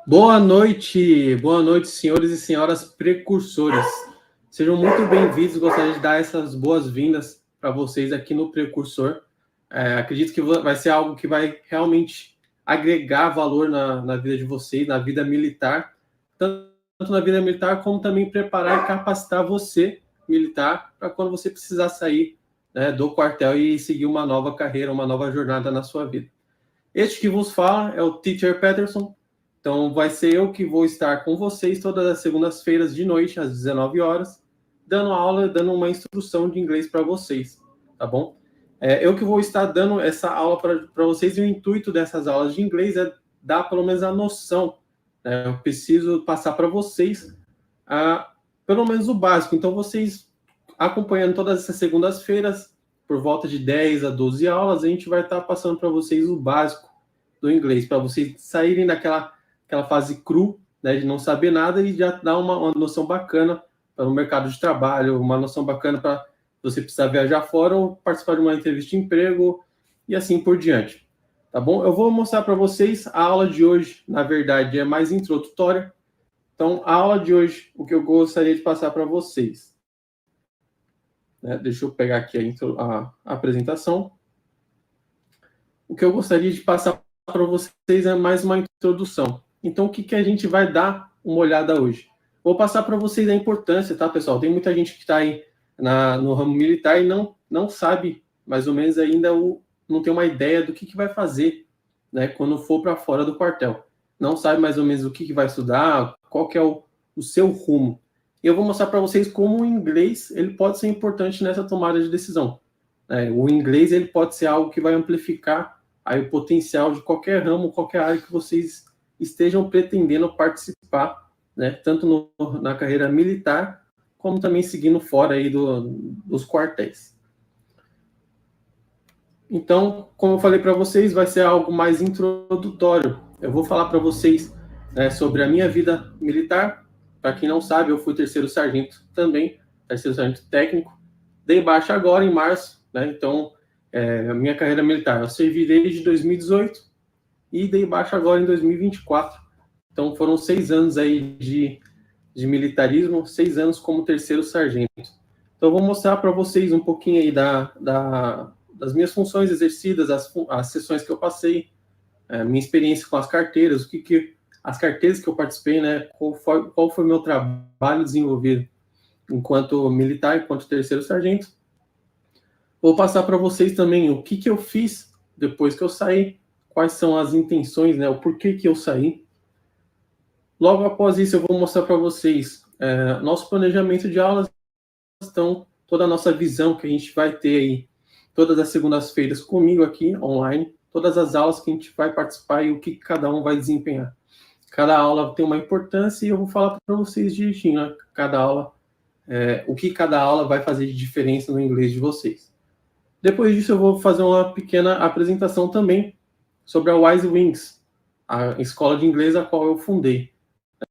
Boa noite, senhores e senhoras precursores. Sejam muito bem-vindos. Gostaria de dar essas boas-vindas para vocês aqui no Precursor. Acredito que vai ser algo que vai realmente agregar valor na vida de vocês, na vida militar, tanto na vida militar como também preparar e capacitar você, militar, para quando você precisar sair, né, do quartel e seguir uma nova carreira, uma nova jornada na sua vida. Este que vos fala é o Teacher Peterson. Então, vai ser eu que vou estar com vocês todas as segundas-feiras de noite, às 19 horas, dando aula, dando uma instrução de inglês para vocês, tá bom? Eu que vou estar dando essa aula para vocês, e o intuito dessas aulas de inglês é dar pelo menos a noção, né? Eu preciso passar para vocês pelo menos o básico. Então, vocês acompanhando todas essas segundas-feiras, por volta de 10 a 12 aulas, a gente vai estar passando para vocês o básico do inglês, para vocês saírem daquela fase cru, né, de não saber nada, e já dar uma noção bacana para o mercado de trabalho, uma noção bacana para você precisar viajar fora ou participar de uma entrevista de emprego e assim por diante. Tá bom? Eu vou mostrar para vocês a aula de hoje, na verdade, é mais introdutória. Então, a aula de hoje, o que eu gostaria de passar para vocês. Deixa eu pegar aqui a apresentação. O que eu gostaria de passar para vocês é mais uma introdução. Então, o que a gente vai dar uma olhada hoje? Vou passar para vocês a importância, tá, pessoal? Tem muita gente que está aí no ramo militar e não sabe, mais ou menos, ainda não tem uma ideia do que vai fazer, né, quando for para fora do quartel. Não sabe mais ou menos o que vai estudar, qual que é o seu rumo. E eu vou mostrar para vocês como o inglês ele pode ser importante nessa tomada de decisão. O inglês ele pode ser algo que vai amplificar aí o potencial de qualquer ramo, qualquer área que vocês estejam pretendendo participar, né, tanto na carreira militar, como também seguindo fora aí dos quartéis. Então, como eu falei para vocês, vai ser algo mais introdutório. Eu vou falar para vocês, né, sobre a minha vida militar. Para quem não sabe, eu fui terceiro sargento também, terceiro sargento técnico. Dei baixa agora em março, né, então a minha carreira militar eu servi desde 2018 e dei baixa agora em 2024. Então foram 6 anos aí de militarismo, 6 anos como terceiro sargento. Então eu vou mostrar para vocês um pouquinho aí das minhas funções exercidas, as sessões que eu passei, minha experiência com as carteiras, as carteiras que eu participei, né, qual foi o meu trabalho desenvolvido enquanto militar, enquanto terceiro sargento. Vou passar para vocês também o que eu fiz depois que eu saí, quais são as intenções, né, o porquê que eu saí. Logo após isso, eu vou mostrar para vocês nosso planejamento de aulas, então, toda a nossa visão que a gente vai ter aí, todas as segundas-feiras comigo aqui, online, todas as aulas que a gente vai participar e o que cada um vai desempenhar. Cada aula tem uma importância e eu vou falar para vocês direitinho, né, cada aula, o que cada aula vai fazer de diferença no inglês de vocês. Depois disso, eu vou fazer uma pequena apresentação também sobre a Wise Wings, a escola de inglês a qual eu fundei.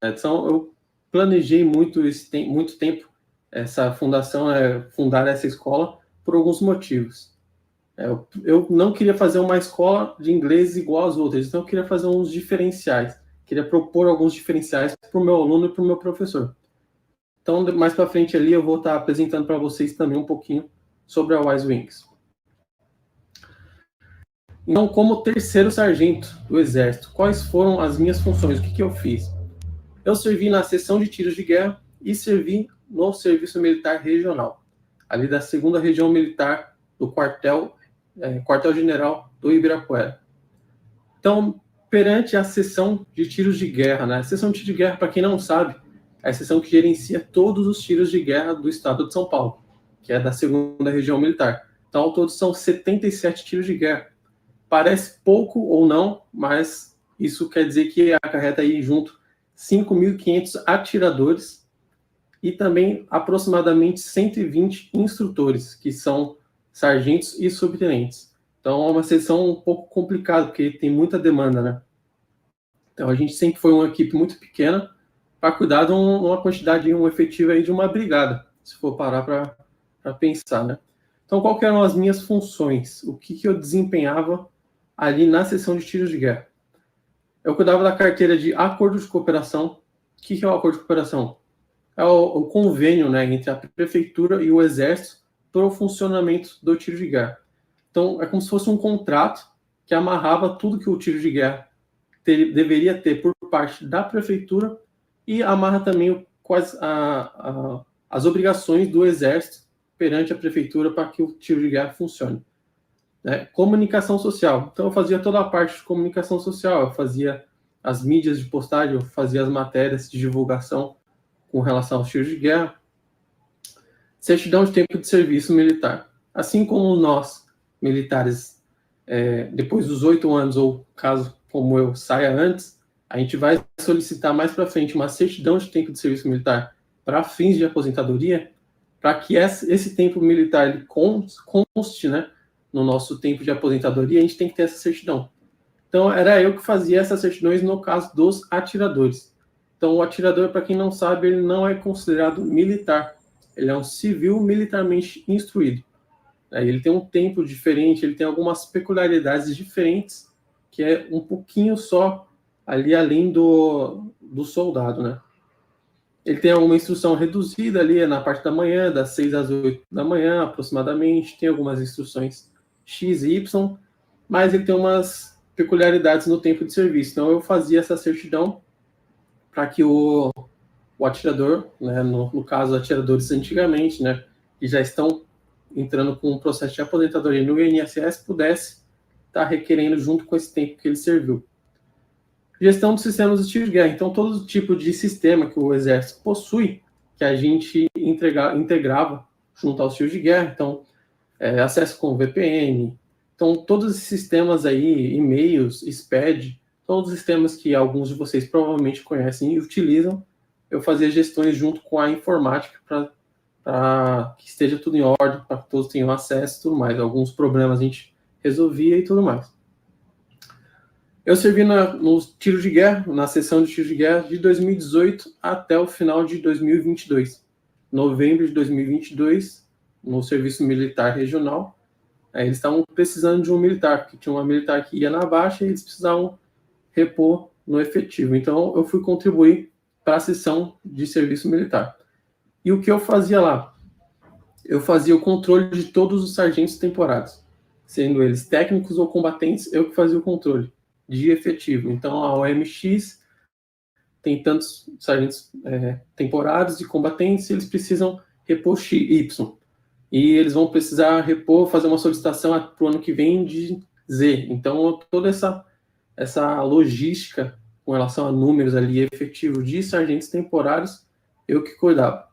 Então, eu planejei muito tempo essa fundação, fundar essa escola, por alguns motivos. Eu não queria fazer uma escola de inglês igual às outras, então eu queria fazer uns diferenciais. Queria propor alguns diferenciais para o meu aluno e para o meu professor. Então, mais para frente ali, eu vou estar apresentando para vocês também um pouquinho sobre a Wise Wings. Então, como terceiro sargento do Exército, quais foram as minhas funções? O que eu fiz? Eu servi na seção de tiros de guerra e servi no Serviço Militar Regional, ali da 2ª Região Militar do Quartel-General do Ibirapuera. Então, perante a seção de tiros de guerra, né? A seção de tiros de guerra, para quem não sabe, é a seção que gerencia todos os tiros de guerra do estado de São Paulo, que é da 2ª Região Militar. Então, ao todo, são 77 tiros de guerra. Parece pouco ou não, mas isso quer dizer que acarreta aí junto 5.500 atiradores e também aproximadamente 120 instrutores, que são sargentos e subtenentes. Então é uma sessão um pouco complicada, porque tem muita demanda, né? Então a gente sempre foi uma equipe muito pequena para cuidar de uma quantidade, um efetivo aí de uma brigada, se for parar para pensar, né? Então, qual que eram as minhas funções? O que eu desempenhava ali na seção de tiros de guerra? Eu cuidava da carteira de acordo de cooperação. O que é o acordo de cooperação? É o convênio, né, entre a prefeitura e o exército para o funcionamento do tiro de guerra. Então, é como se fosse um contrato que amarrava tudo que o tiro de guerra deveria ter por parte da prefeitura e amarra também quais as obrigações do exército perante a prefeitura para que o tiro de guerra funcione. Né? Comunicação social. Então, eu fazia toda a parte de comunicação social, eu fazia as mídias de postagem, eu fazia as matérias de divulgação com relação aos tiros de guerra. Certidão de tempo de serviço militar. Assim como nós, militares, depois dos 8 anos, ou caso como eu saia antes, a gente vai solicitar mais para frente uma certidão de tempo de serviço militar para fins de aposentadoria, para que esse tempo militar ele conste, né, no nosso tempo de aposentadoria, a gente tem que ter essa certidão. Então, era eu que fazia essas certidões no caso dos atiradores. Então, o atirador, para quem não sabe, ele não é considerado militar. Ele é um civil militarmente instruído. Ele tem um tempo diferente, ele tem algumas peculiaridades diferentes, que é um pouquinho só ali além do soldado, né? Ele tem alguma instrução reduzida ali na parte da manhã, das 6 às 8 da manhã, aproximadamente. Tem algumas instruções X e Y, mas ele tem umas peculiaridades no tempo de serviço. Então, eu fazia essa certidão para que o atirador, né, no caso, atiradores antigamente, né, que já estão entrando com um processo de aposentadoria no INSS, pudesse estar requerendo junto com esse tempo que ele serviu. Gestão dos sistemas de tiro de guerra. Então, todo tipo de sistema que o Exército possui, que a gente integrava junto aos tiros de guerra. Então, acesso com VPN. Então, todos esses sistemas aí, e-mails, SPED, todos os sistemas que alguns de vocês provavelmente conhecem e utilizam, eu fazia gestões junto com a informática para que esteja tudo em ordem, para que todos tenham acesso e tudo mais. Alguns problemas a gente resolvia e tudo mais. Eu servi no tiro de guerra, na sessão de tiro de guerra de 2018 até o final de 2022. Novembro de 2022, no serviço militar regional, eles estavam precisando de um militar, porque tinha uma militar que ia na baixa e eles precisavam repor no efetivo. Então, eu fui contribuir para a sessão de serviço militar. E o que eu fazia lá? Eu fazia o controle de todos os sargentos temporários, sendo eles técnicos ou combatentes, eu que fazia o controle de efetivo. Então, a OMX tem tantos sargentos temporários e combatentes, e eles precisam repor Y. E eles vão precisar repor, fazer uma solicitação para o ano que vem de Z. Então, toda essa logística com relação a números ali efetivo de sargentos temporários, eu que cuidava.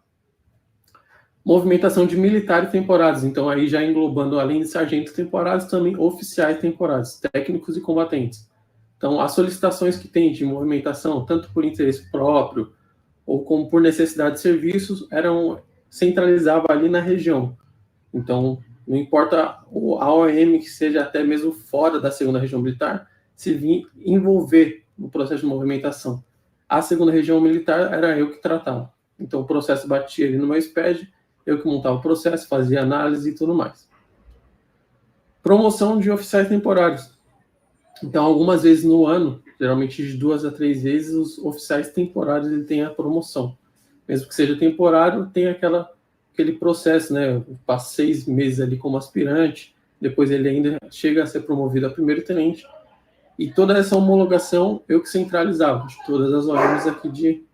Movimentação de militares temporários. Então, aí já englobando, além de sargentos temporários, também oficiais temporários, técnicos e combatentes. Então, as solicitações que tem de movimentação, tanto por interesse próprio ou como por necessidade de serviços, centralizava ali na região. Então, não importa a OM que seja até mesmo fora da segunda região militar, se vir envolver no processo de movimentação. A segunda região militar era eu que tratava. Então, o processo batia ali no meu SPED, eu que montava o processo, fazia análise e tudo mais. Promoção de oficiais temporários. Então, algumas vezes no ano, geralmente de 2 a 3 vezes, os oficiais temporários ele têm a promoção. Mesmo que seja temporário, tem aquele processo, né? Eu passo 6 meses ali como aspirante, depois ele ainda chega a ser promovido a primeiro-tenente. E toda essa homologação eu que centralizava, de todas as OMs aqui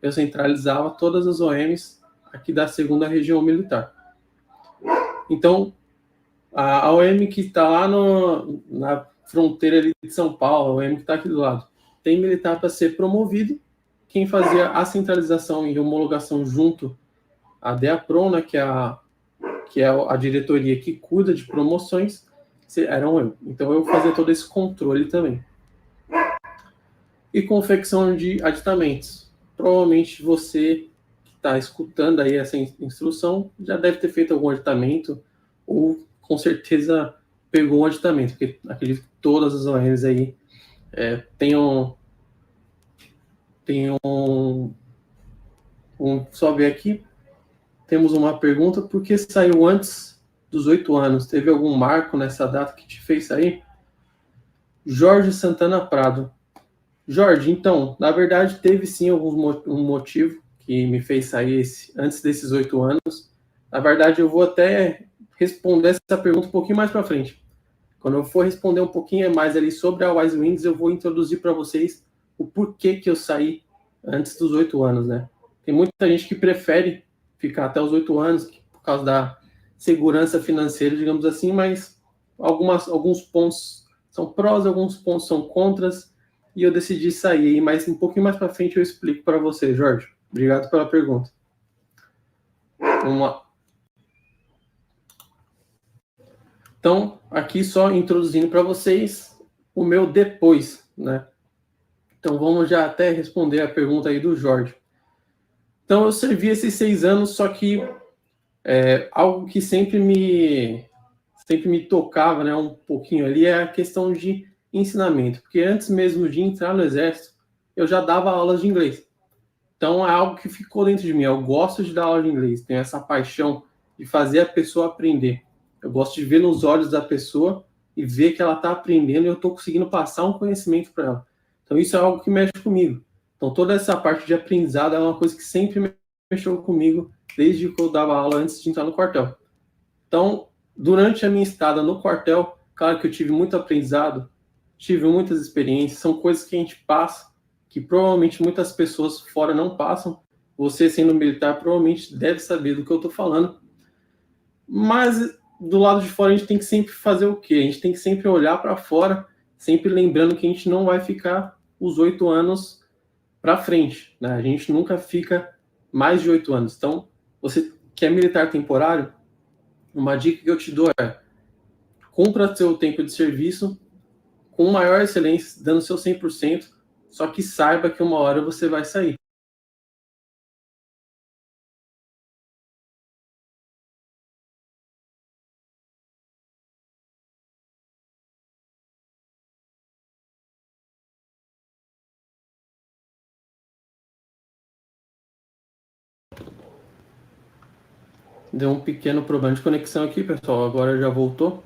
eu centralizava todas as OMs aqui da segunda região militar. Então, a OM que está lá na fronteira ali de São Paulo, a OM que está aqui do lado, tem militar para ser promovido. Quem fazia a centralização e homologação junto à DEAPRON, né, que é a diretoria que cuida de promoções, eram eu. Então, eu fazia todo esse controle também. E confecção de aditamentos. Provavelmente você que está escutando aí essa instrução já deve ter feito algum aditamento ou com certeza pegou um aditamento, porque acredito que todas as OMs aí só ver aqui, temos uma pergunta: por que saiu antes dos 8 anos? Teve algum marco nessa data que te fez sair? Jorge Santana Prado. Jorge, então, na verdade, teve sim um motivo que me fez sair antes desses 8 anos. Na verdade, eu vou até responder essa pergunta um pouquinho mais para frente. Quando eu for responder um pouquinho mais ali sobre a Wise Wings, eu vou introduzir para vocês o porquê que eu saí antes dos 8 anos, né? Tem muita gente que prefere ficar até os 8 anos por causa da segurança financeira, digamos assim, mas alguns pontos são prós, alguns pontos são contras, e eu decidi sair. Mas um pouquinho mais para frente eu explico para você, Jorge. Obrigado pela pergunta. Vamos lá. Então, aqui só introduzindo para vocês o meu depois, né? Então, vamos já até responder a pergunta aí do Jorge. Então, eu servi esses 6 anos, só que algo que sempre me tocava, né, um pouquinho ali, é a questão de ensinamento. Porque antes mesmo de entrar no Exército, eu já dava aulas de inglês. Então, é algo que ficou dentro de mim. Eu gosto de dar aula de inglês, tenho essa paixão de fazer a pessoa aprender. Eu gosto de ver nos olhos da pessoa e ver que ela está aprendendo e eu estou conseguindo passar um conhecimento para ela. Então, isso é algo que mexe comigo. Então, toda essa parte de aprendizado é uma coisa que sempre mexeu comigo desde que eu dava aula antes de entrar no quartel. Então, durante a minha estada no quartel, claro que eu tive muito aprendizado, tive muitas experiências, são coisas que a gente passa, que provavelmente muitas pessoas fora não passam. Você, sendo militar, provavelmente deve saber do que eu estou falando. Mas, do lado de fora, a gente tem que sempre fazer o quê? A gente tem que sempre olhar para fora, sempre lembrando que a gente não vai ficar os 8 anos para frente, né? A gente nunca fica mais de 8 anos. Então, você que é militar temporário, uma dica que eu te dou é: cumpra seu tempo de serviço com maior excelência, dando seu 100%, só que saiba que uma hora você vai sair. Deu um pequeno problema de conexão aqui, pessoal, agora já voltou.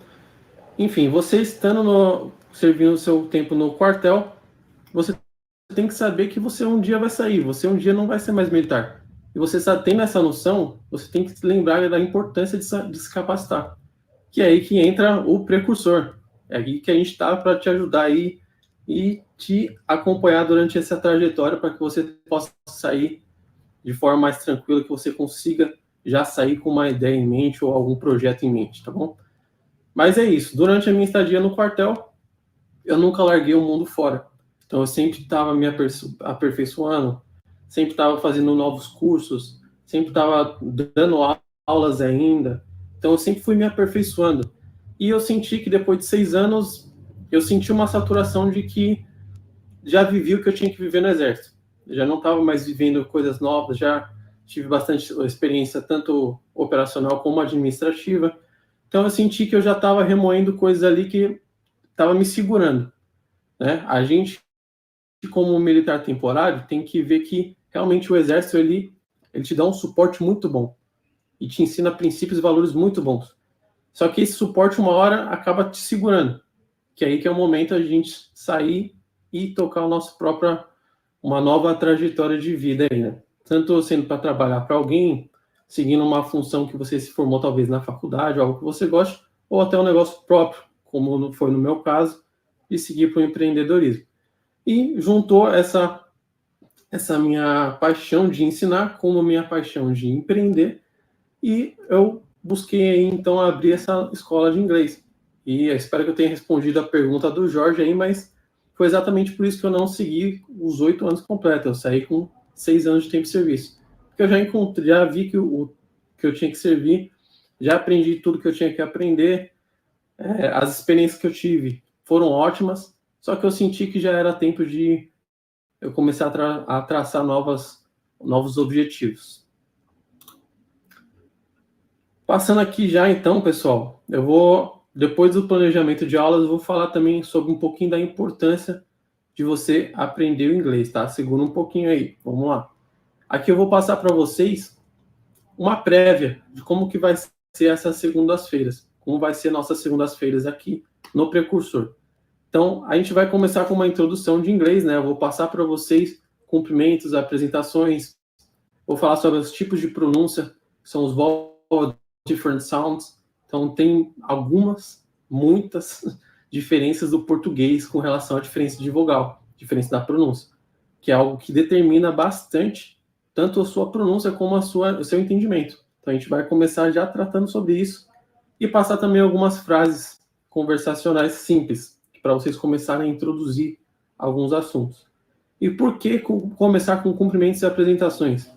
Enfim, você estando servindo o seu tempo no quartel, você tem que saber que você um dia vai sair, você um dia não vai ser mais militar. E você tendo essa noção, você tem que se lembrar da importância de se capacitar. Que é aí que entra o precursor. É aí que a gente está para te ajudar aí e te acompanhar durante essa trajetória para que você possa sair de forma mais tranquila, que você consiga já sair com uma ideia em mente ou algum projeto em mente, tá bom? Mas é isso. Durante a minha estadia no quartel, eu nunca larguei o mundo fora. Então eu sempre estava me aperfeiçoando, sempre estava fazendo novos cursos, sempre estava dando aulas ainda. Então eu sempre fui me aperfeiçoando. E eu senti que depois de 6 anos, eu senti uma saturação de que já vivi o que eu tinha que viver no Exército. Eu já não estava mais vivendo coisas novas, já tive bastante experiência, tanto operacional como administrativa. Então eu senti que eu já estava remoendo coisas ali que estava me segurando, né? A gente, como militar temporário, tem que ver que realmente o Exército ele te dá um suporte muito bom e te ensina princípios e valores muito bons. Só que esse suporte, uma hora, acaba te segurando. Que é aí que é o momento a gente sair e tocar uma nova trajetória de vida aí, né? Tanto sendo para trabalhar para alguém, seguindo uma função que você se formou talvez na faculdade, algo que você gosta, ou até um negócio próprio, como foi no meu caso, e seguir para o empreendedorismo. E juntou essa minha paixão de ensinar com a minha paixão de empreender, e eu busquei então abrir essa escola de inglês. E eu espero que eu tenha respondido a pergunta do Jorge aí, mas foi exatamente por isso que eu não segui os 8 anos completos. Eu saí com 6 anos de tempo de serviço. Porque eu já vi que eu tinha que servir, já aprendi tudo que eu tinha que aprender, as experiências que eu tive foram ótimas, só que eu senti que já era tempo de eu começar a traçar novos objetivos. Passando aqui já então, pessoal, depois do planejamento de aulas, eu vou falar também sobre um pouquinho da importância de você aprender o inglês, tá? Segura um pouquinho aí, vamos lá. Aqui eu vou passar para vocês uma prévia de como que vai ser essas segundas-feiras, como vai ser nossas segundas-feiras aqui no Precursor. Então, a gente vai começar com uma introdução de inglês, né? Eu vou passar para vocês cumprimentos, apresentações, vou falar sobre os tipos de pronúncia, que são os vowel different sounds. Então, tem muitas diferenças do português com relação à diferença de vogal, diferença da pronúncia, que é algo que determina bastante tanto a sua pronúncia como o seu entendimento. Então, a gente vai começar já tratando sobre isso e passar também algumas frases conversacionais simples, para vocês começarem a introduzir alguns assuntos. E por que começar com cumprimentos e apresentações?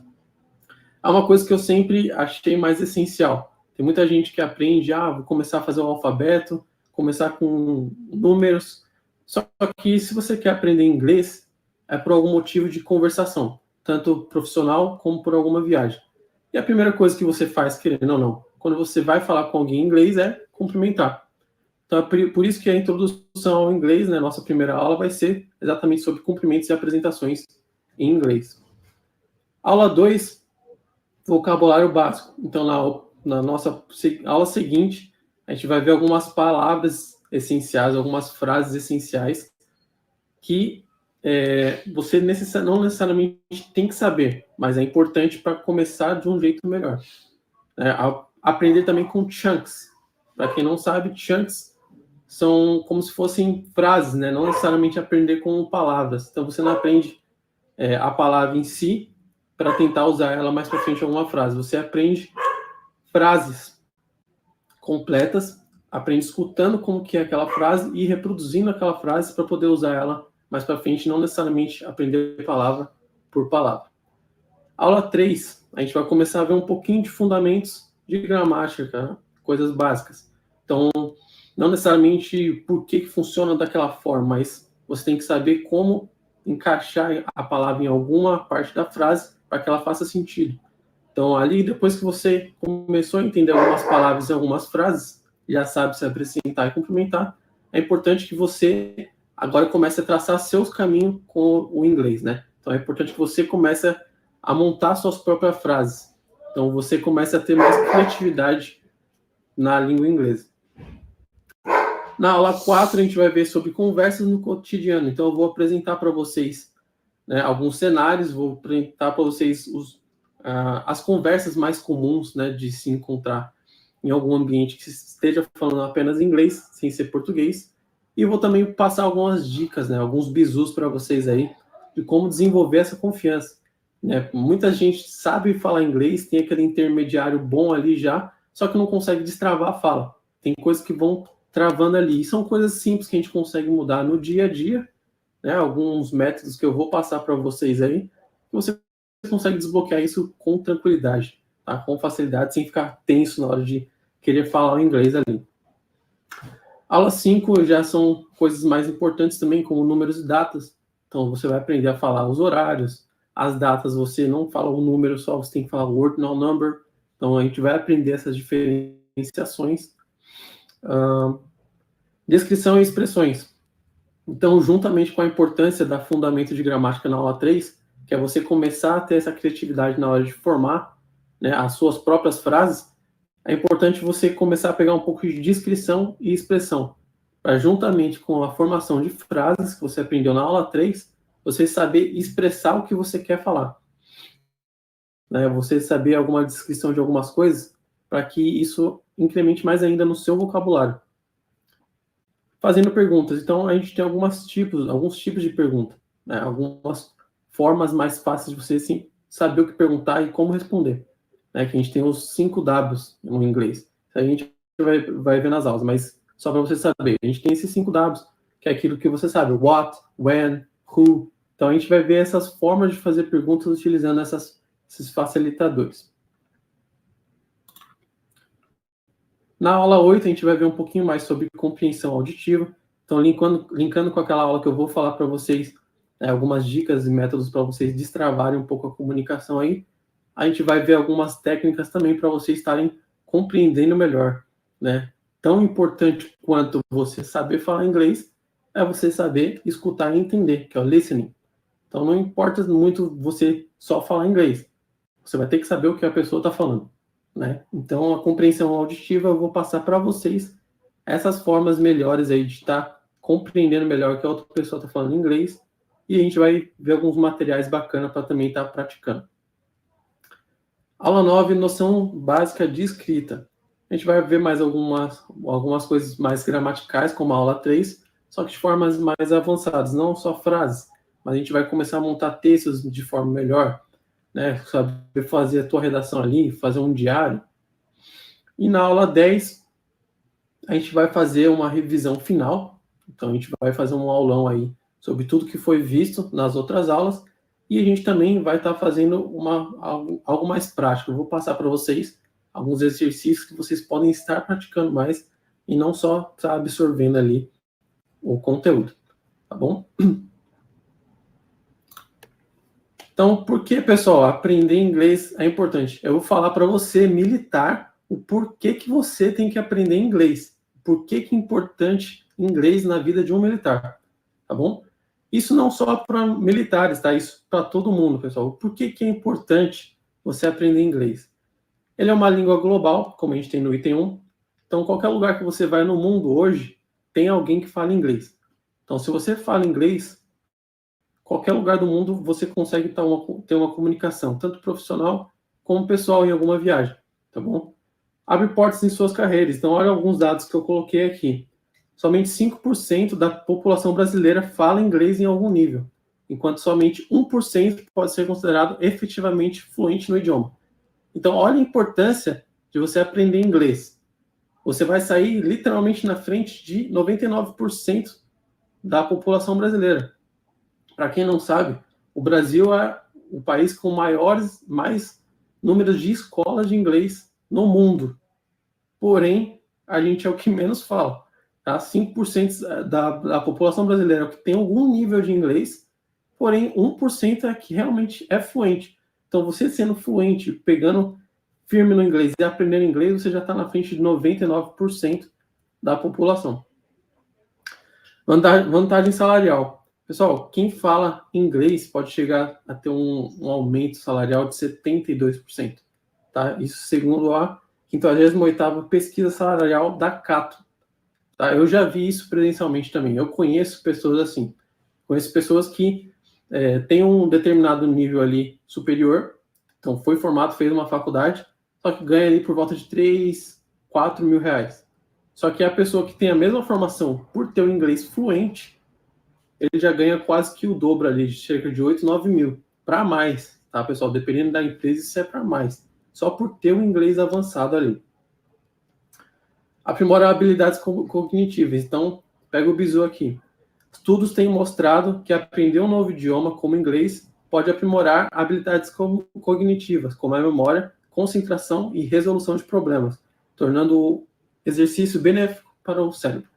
É uma coisa que eu sempre achei mais essencial. Tem muita gente que aprende, vou começar a fazer o alfabeto, começar com números. Só que se você quer aprender inglês, é por algum motivo de conversação, tanto profissional como por alguma viagem. E a primeira coisa que você faz, querendo ou não, quando você vai falar com alguém em inglês, é cumprimentar. Então, é por isso que a introdução ao inglês, né, nossa primeira aula, vai ser exatamente sobre cumprimentos e apresentações em inglês. Aula 2, vocabulário básico. Então, na nossa aula seguinte, a gente vai ver algumas palavras essenciais, algumas frases essenciais que você não necessariamente tem que saber, mas é importante para começar de um jeito melhor. Aprender também com chunks. Para quem não sabe, chunks são como se fossem frases, né? Não necessariamente aprender com palavras. Então, você não aprende a palavra em si para tentar usar ela mais para frente em alguma frase. Você aprende frases completas, aprende escutando como que é aquela frase e reproduzindo aquela frase para poder usar ela mais para frente, não necessariamente aprender palavra por palavra. Aula 3, a gente vai começar a ver um pouquinho de fundamentos de gramática, coisas básicas. Então, não necessariamente por que funciona daquela forma, mas você tem que saber como encaixar a palavra em alguma parte da frase para que ela faça sentido. Então, ali, depois que você começou a entender algumas palavras e algumas frases, já sabe se apresentar e cumprimentar, é importante que você agora comece a traçar seus caminhos com o inglês, né? Então, é importante que você comece a montar suas próprias frases. Então, você comece a ter mais criatividade na língua inglesa. Na aula 4, a gente vai ver sobre conversas no cotidiano. Então, eu vou apresentar para vocês, né, alguns cenários, vou apresentar para vocês as conversas mais comuns, né, de se encontrar em algum ambiente que esteja falando apenas inglês, sem ser português. E vou também passar algumas dicas, né, alguns bizus para vocês aí, de como desenvolver essa confiança. Né? Muita gente sabe falar inglês, tem aquele intermediário bom ali já, só que não consegue destravar a fala. Tem coisas que vão travando ali. E são coisas simples que a gente consegue mudar no dia a dia, né? Alguns métodos que eu vou passar para vocês aí, você consegue desbloquear isso com tranquilidade, tá? Com facilidade, sem ficar tenso na hora de querer falar o inglês ali. Aula 5 já são coisas mais importantes também, como números e datas. Então, você vai aprender a falar os horários, as datas, você não fala o número só, você tem que falar o ordinal number. Então, a gente vai aprender essas diferenciações. Descrição e expressões. Então, juntamente com a importância da fundamento de gramática na aula 3, que é você começar a ter essa criatividade na hora de formar, né, as suas próprias frases, é importante você começar a pegar um pouco de descrição e expressão, para juntamente com a formação de frases que você aprendeu na aula 3, você saber expressar o que você quer falar. Né, você saber alguma descrição de algumas coisas, para que isso incremente mais ainda no seu vocabulário. Fazendo perguntas. Então, a gente tem alguns tipos de pergunta, né? Algumas formas mais fáceis de você assim, saber o que perguntar e como responder. Né? Que a gente tem os 5 Ws no inglês. A gente vai ver nas aulas, mas só para você saber. A gente tem esses 5 Ws, que é aquilo que você sabe. What, when, who. Então, a gente vai ver essas formas de fazer perguntas utilizando esses facilitadores. Na aula 8, a gente vai ver um pouquinho mais sobre compreensão auditiva. Então, linkando com aquela aula que eu vou falar para vocês, algumas dicas e métodos para vocês destravarem um pouco a comunicação aí, a gente vai ver algumas técnicas também para vocês estarem compreendendo melhor, né? Tão importante quanto você saber falar inglês é você saber escutar e entender, que é o listening. Então, não importa muito você só falar inglês. Você vai ter que saber o que a pessoa está falando. Né? Então, a compreensão auditiva, eu vou passar para vocês essas formas melhores aí de estar compreendendo melhor o que a outra pessoa está falando em inglês, e a gente vai ver alguns materiais bacanas para também estar praticando. Aula 9, noção básica de escrita. A gente vai ver mais algumas coisas mais gramaticais, como a aula 3, só que de formas mais avançadas, não só frases, mas a gente vai começar a montar textos de forma melhor, né? Saber fazer a tua redação ali, fazer um diário. E na aula 10, a gente vai fazer uma revisão final. Então, a gente vai fazer um aulão aí sobre tudo que foi visto nas outras aulas. E a gente também vai estar fazendo algo mais prático. Eu vou passar para vocês alguns exercícios que vocês podem estar praticando mais e não só estar absorvendo ali o conteúdo. Tá bom? Então, por que, pessoal, aprender inglês é importante? Eu vou falar para você, militar, o porquê que você tem que aprender inglês. Por que é importante inglês na vida de um militar, tá bom? Isso não só para militares, tá? Isso para todo mundo, pessoal. Por que é importante você aprender inglês? Ele é uma língua global, como a gente tem no item 1. Então, qualquer lugar que você vai no mundo hoje, tem alguém que fala inglês. Então, se você fala inglês, qualquer lugar do mundo você consegue ter uma comunicação, tanto profissional como pessoal em alguma viagem, tá bom? Abre portas em suas carreiras. Então, olha alguns dados que eu coloquei aqui. Somente 5% da população brasileira fala inglês em algum nível, enquanto somente 1% pode ser considerado efetivamente fluente no idioma. Então, olha a importância de você aprender inglês. Você vai sair literalmente na frente de 99% da população brasileira. Para quem não sabe, o Brasil é o país com mais números de escolas de inglês no mundo. Porém, a gente é o que menos fala. Tá? 5% da população brasileira é o que tem algum nível de inglês, porém 1% é que realmente é fluente. Então, você sendo fluente, pegando firme no inglês e aprendendo inglês, você já está na frente de 99% da população. Vantagem salarial. Pessoal, quem fala inglês pode chegar a ter um aumento salarial de 72%. Tá? Isso segundo a 58ª pesquisa salarial da Cato. Tá? Eu já vi isso presencialmente também. Eu conheço pessoas assim. Conheço pessoas que têm um determinado nível ali superior, então foi formado, fez uma faculdade, só que ganha ali por volta de 3, 4 mil reais. Só que a pessoa que tem a mesma formação, por ter o inglês fluente, ele já ganha quase que o dobro ali, de cerca de 8, 9 mil. Para mais, tá, pessoal? Dependendo da empresa, isso é para mais. Só por ter o inglês avançado ali. Aprimorar habilidades cognitivas. Então, pega o bizu aqui. Estudos têm mostrado que aprender um novo idioma, como inglês, pode aprimorar habilidades cognitivas, como a memória, concentração e resolução de problemas, tornando o exercício benéfico para o cérebro.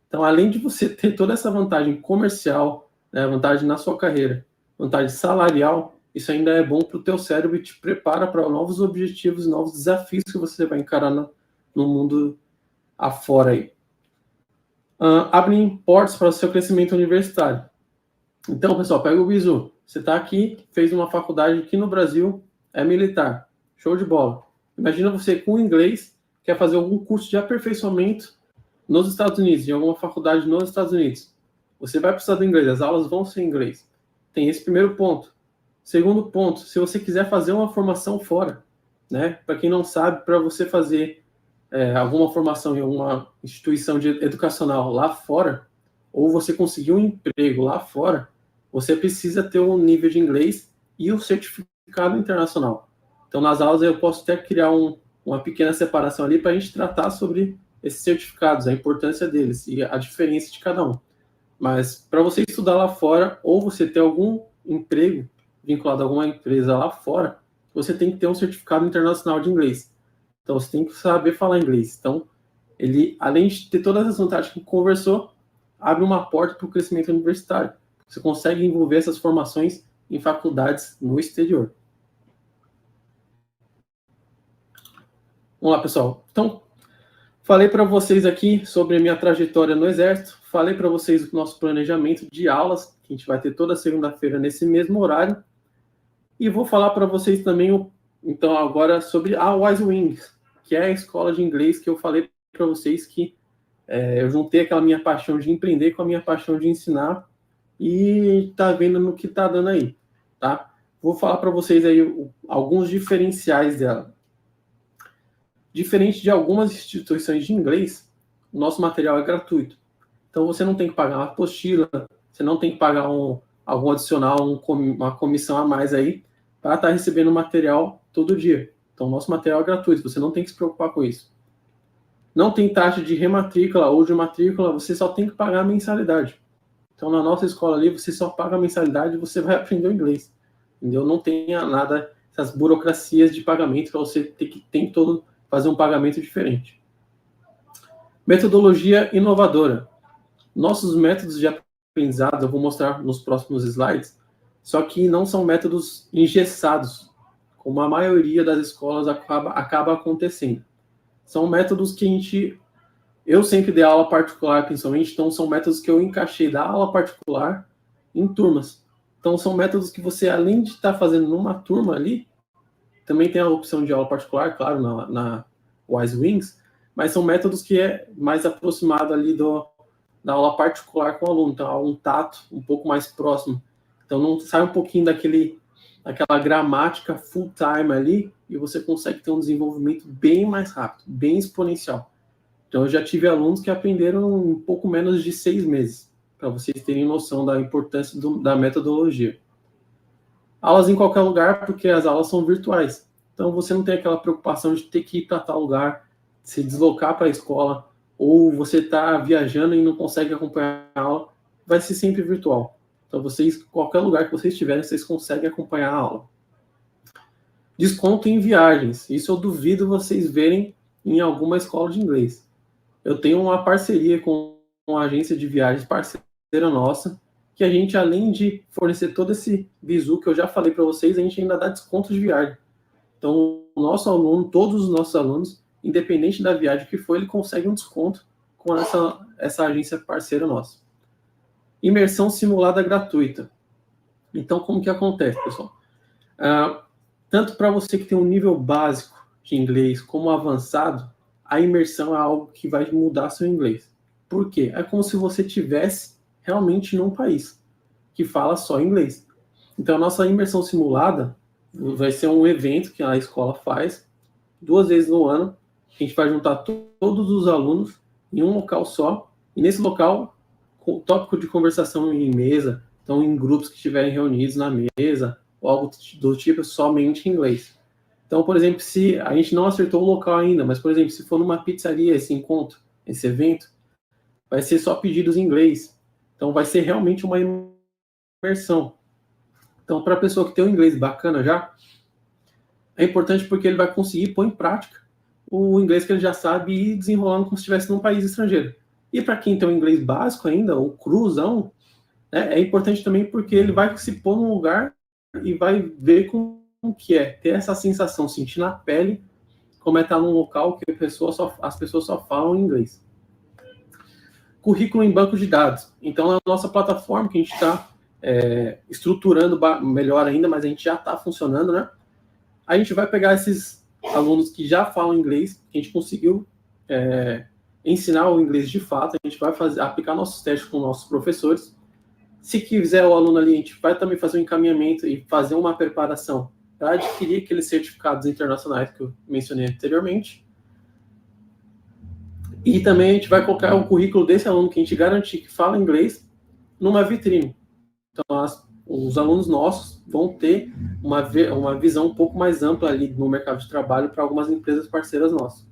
Então, além de você ter toda essa vantagem comercial, né, vantagem na sua carreira, vantagem salarial, isso ainda é bom para o teu cérebro e te prepara para novos objetivos, novos desafios que você vai encarar no mundo afora aí. Abrem portas para o seu crescimento universitário. Então, pessoal, pega o bizu. Você está aqui, fez uma faculdade aqui no Brasil, é militar. Show de bola. Imagina você com inglês, quer fazer algum curso de aperfeiçoamento nos Estados Unidos, em alguma faculdade nos Estados Unidos. Você vai precisar do inglês, as aulas vão ser em inglês. Tem esse primeiro ponto. Segundo ponto, se você quiser fazer uma formação fora, né? Para quem não sabe, para você fazer alguma formação em alguma instituição educacional lá fora, ou você conseguir um emprego lá fora, você precisa ter um nível de inglês e o certificado internacional. Então, nas aulas eu posso até criar uma pequena separação ali para a gente tratar sobre esses certificados, a importância deles e a diferença de cada um. Mas para você estudar lá fora, ou você ter algum emprego vinculado a alguma empresa lá fora, você tem que ter um certificado internacional de inglês. Então, você tem que saber falar inglês. Então, ele, além de ter todas as vantagens que conversou, abre uma porta para o crescimento universitário. Você consegue envolver essas formações em faculdades no exterior. Vamos lá, pessoal. Então, falei para vocês aqui sobre a minha trajetória no Exército, falei para vocês o nosso planejamento de aulas, que a gente vai ter toda segunda-feira nesse mesmo horário, e vou falar para vocês também, então, agora sobre a Wise Wings, que é a escola de inglês que eu falei para vocês que Eu juntei aquela minha paixão de empreender com a minha paixão de ensinar e tá vendo no que tá dando aí, tá? Vou falar para vocês aí alguns diferenciais dela. Diferente de algumas instituições de inglês, o nosso material é gratuito. Então você não tem que pagar uma apostila, você não tem que pagar algum adicional, uma comissão a mais aí para estar recebendo material todo dia. Então o nosso material é gratuito, você não tem que se preocupar com isso. Não tem taxa de rematrícula ou de matrícula, você só tem que pagar a mensalidade. Então, na nossa escola ali, você só paga a mensalidade e você vai aprender o inglês. Entendeu? Não tem nada, essas burocracias de pagamento para você ter que todo fazer um pagamento diferente. Metodologia inovadora. Nossos métodos de aprendizado, eu vou mostrar nos próximos slides, só que não são métodos engessados, como a maioria das escolas acaba acontecendo. São métodos que eu sempre dei aula particular, principalmente, então são métodos que eu encaixei da aula particular em turmas. Então são métodos que você, além de estar fazendo numa turma ali, também tem a opção de aula particular, claro, na Wise Wings, mas são métodos que é mais aproximado ali da aula particular com o aluno, então há um tato um pouco mais próximo. Então não sai um pouquinho daquela gramática full time ali e você consegue ter um desenvolvimento bem mais rápido, bem exponencial. Então, eu já tive alunos que aprenderam um pouco menos de 6 meses, para vocês terem noção da importância da metodologia. Aulas em qualquer lugar, porque as aulas são virtuais. Então, você não tem aquela preocupação de ter que ir para tal lugar, se deslocar para a escola, ou você está viajando e não consegue acompanhar a aula, vai ser sempre virtual. Então, qualquer lugar que vocês estiverem, vocês conseguem acompanhar a aula. Desconto em viagens. Isso eu duvido vocês verem em alguma escola de inglês. Eu tenho uma parceria com uma agência de viagens parceira nossa, que a gente, além de fornecer todo esse bizu que eu já falei para vocês, a gente ainda dá desconto de viagem. Então, o nosso aluno, todos os nossos alunos, independente da viagem que for, ele consegue um desconto com essa agência parceira nossa. Imersão simulada gratuita. Então, como que acontece, pessoal? Tanto para você que tem um nível básico de inglês como avançado, a imersão é algo que vai mudar seu inglês. Por quê? É como se você estivesse realmente num país que fala só inglês. Então, a nossa imersão simulada vai ser um evento que a escola faz 2 vezes no ano. A gente vai juntar todos os alunos em um local só. E nesse local, o tópico de conversação em mesa, então em grupos que estiverem reunidos na mesa, ou algo do tipo somente em inglês. Então, por exemplo, se a gente não acertou o local ainda, mas, por exemplo, se for numa pizzaria esse encontro, esse evento, vai ser só pedidos em inglês. Então, vai ser realmente uma imersão. Então, para a pessoa que tem um inglês bacana já, é importante porque ele vai conseguir pôr em prática o inglês que ele já sabe e ir desenrolando como se estivesse num país estrangeiro. E para quem tem um inglês básico ainda, ou cruzão, né, é importante também porque ele vai se pôr num lugar e vai ver como que é ter essa sensação, sentir na pele como é estar num local que as pessoas só falam inglês. Currículo em banco de dados. Então, é a nossa plataforma que a gente está estruturando melhor ainda, mas a gente já está funcionando, né? A gente vai pegar esses alunos que já falam inglês, que a gente conseguiu ensinar o inglês de fato, a gente vai aplicar nossos testes com nossos professores. Se quiser o aluno ali, a gente vai também fazer um encaminhamento e fazer uma preparação para adquirir aqueles certificados internacionais que eu mencionei anteriormente. E também a gente vai colocar o currículo desse aluno que a gente garantir que fala inglês numa vitrine. Então, os alunos nossos vão ter uma visão um pouco mais ampla ali no mercado de trabalho para algumas empresas parceiras nossas.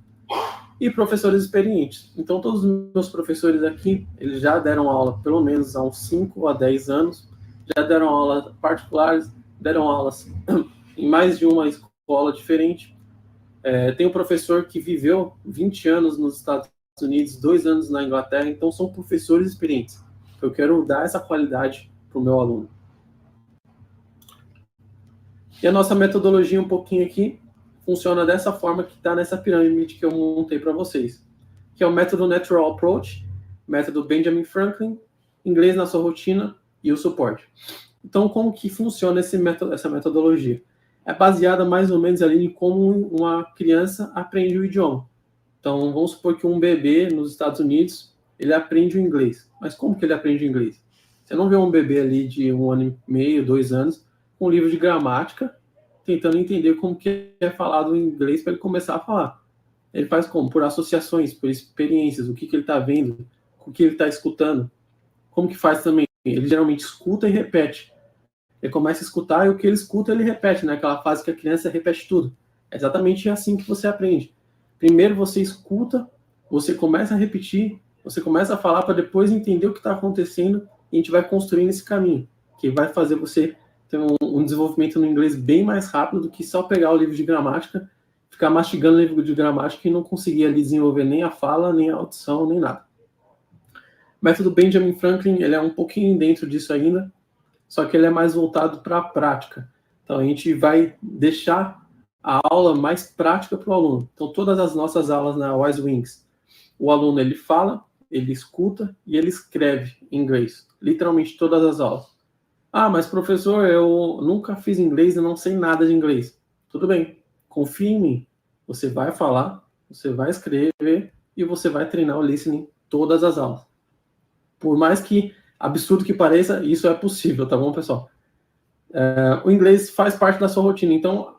E professores experientes. Então, todos os meus professores aqui, eles já deram aula pelo menos há uns 5 a 10 anos, já deram aulas particulares, deram aulas em mais de uma escola diferente. Tem um professor que viveu 20 anos nos Estados Unidos, 2 anos na Inglaterra, então são professores experientes. Eu quero dar essa qualidade para o meu aluno. E a nossa metodologia um pouquinho aqui funciona dessa forma que está nessa pirâmide que eu montei para vocês, que é o método Natural Approach, método Benjamin Franklin, inglês na sua rotina e o suporte. Então, como que funciona essa metodologia? É baseada mais ou menos ali em como uma criança aprende o idioma. Então, vamos supor que um bebê nos Estados Unidos, ele aprende o inglês. Mas como que ele aprende o inglês? Você não vê um bebê ali de 1 ano e meio, 2 anos, com um livro de gramática, tentando entender como que é falado o inglês para ele começar a falar. Ele faz como? Por associações, por experiências, o que ele está vendo, o que ele está escutando. Como que faz também? Ele geralmente escuta e repete. Ele começa a escutar e o que ele escuta ele repete, né? Aquela fase que a criança repete tudo. É exatamente assim que você aprende. Primeiro você escuta, você começa a repetir, você começa a falar para depois entender o que está acontecendo e a gente vai construindo esse caminho, que vai fazer você ter um desenvolvimento no inglês bem mais rápido do que só pegar o livro de gramática, ficar mastigando o livro de gramática e não conseguir ali desenvolver nem a fala, nem a audição, nem nada. O método Benjamin Franklin, ele é um pouquinho dentro disso ainda, só que ele é mais voltado para a prática. Então, a gente vai deixar a aula mais prática para o aluno. Então, todas as nossas aulas na Wise Wings, o aluno ele fala, ele escuta e ele escreve em inglês. Literalmente todas as aulas. Ah, mas professor, eu nunca fiz inglês, eu não sei nada de inglês. Tudo bem, confia em mim. Você vai falar, você vai escrever e você vai treinar o listening todas as aulas. Por mais que absurdo que pareça, isso é possível, tá bom, pessoal? O inglês faz parte da sua rotina, então,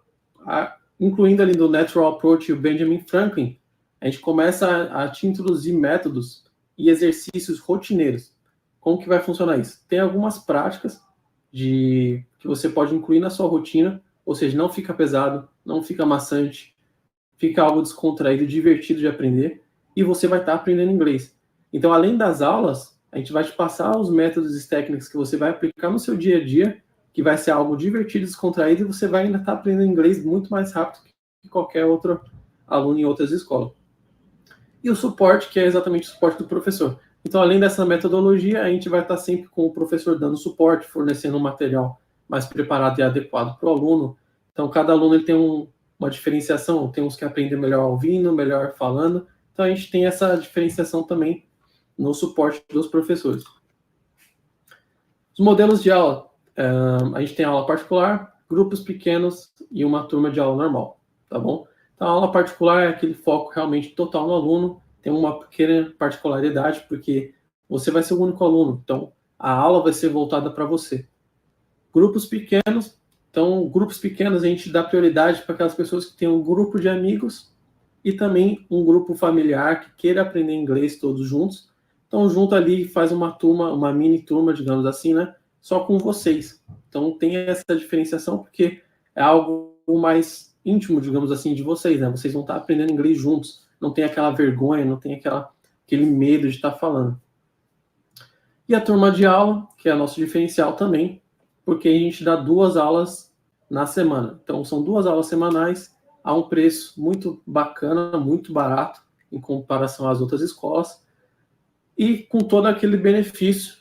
incluindo ali do Natural Approach e o Benjamin Franklin, a gente começa a te introduzir métodos e exercícios rotineiros. Como que vai funcionar isso? Tem algumas práticas que você pode incluir na sua rotina, ou seja, não fica pesado, não fica maçante, fica algo descontraído, divertido de aprender, e você vai estar aprendendo inglês. Então, além das aulas, a gente vai te passar os métodos e técnicas que você vai aplicar no seu dia a dia, que vai ser algo divertido, descontraído, e você vai ainda estar aprendendo inglês muito mais rápido que qualquer outro aluno em outras escolas. E o suporte, que é exatamente o suporte do professor. Então, além dessa metodologia, a gente vai estar sempre com o professor dando suporte, fornecendo um material mais preparado e adequado para o aluno. Então, cada aluno ele tem uma diferenciação, tem uns que aprendem melhor ouvindo, melhor falando. Então, a gente tem essa diferenciação também no suporte dos professores. Os modelos de aula, a gente tem aula particular, grupos pequenos e uma turma de aula normal, tá bom? Então, a aula particular é aquele foco realmente total no aluno, tem uma pequena particularidade, porque você vai ser o único aluno, então a aula vai ser voltada para você. Grupos pequenos, então, grupos pequenos a gente dá prioridade para aquelas pessoas que têm um grupo de amigos e também um grupo familiar que queira aprender inglês todos juntos. Então, junto ali faz uma turma, uma mini turma, digamos assim, né? Só com vocês. Então, tem essa diferenciação porque é algo mais íntimo, digamos assim, de vocês, né? Vocês vão estar aprendendo inglês juntos. Não tem aquela vergonha, não tem aquele medo de estar falando. E a turma de aula, que é nosso diferencial também, porque a gente dá 2 aulas na semana. Então, são 2 aulas semanais a um preço muito bacana, muito barato, em comparação às outras escolas, e com todo aquele benefício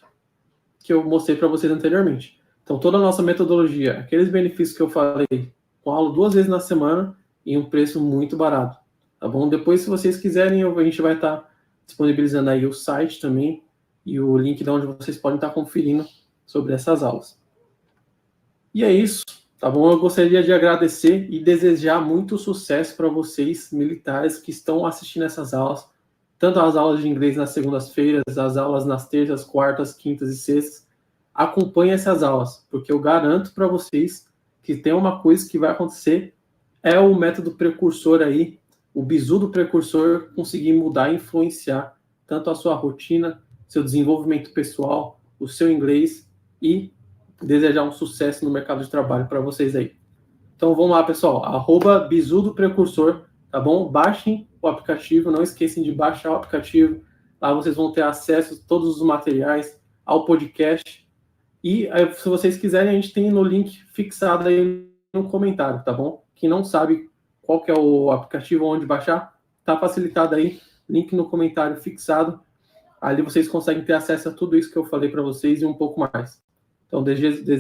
que eu mostrei para vocês anteriormente. Então, toda a nossa metodologia, aqueles benefícios que eu falei, com aula 2 vezes na semana e um preço muito barato, tá bom? Depois, se vocês quiserem, a gente vai estar disponibilizando aí o site também e o link de onde vocês podem estar conferindo sobre essas aulas. E é isso, tá bom? Eu gostaria de agradecer e desejar muito sucesso para vocês, militares, que estão assistindo essas aulas, tanto as aulas de inglês nas segundas-feiras, as aulas nas terças, quartas, quintas e sextas. Acompanhem essas aulas, porque eu garanto para vocês que tem uma coisa que vai acontecer, é o método precursor aí, o bizu do precursor conseguir mudar e influenciar tanto a sua rotina, seu desenvolvimento pessoal, o seu inglês e desejar um sucesso no mercado de trabalho para vocês aí. Então vamos lá, pessoal, @bizu do precursor, tá bom? Baixem o aplicativo, não esqueçam de baixar o aplicativo, lá vocês vão ter acesso a todos os materiais, ao podcast, e se vocês quiserem, a gente tem no link fixado aí no comentário, tá bom? Quem não sabe qual que é o aplicativo, onde baixar, tá facilitado aí, link no comentário fixado, ali vocês conseguem ter acesso a tudo isso que eu falei para vocês e um pouco mais. Então,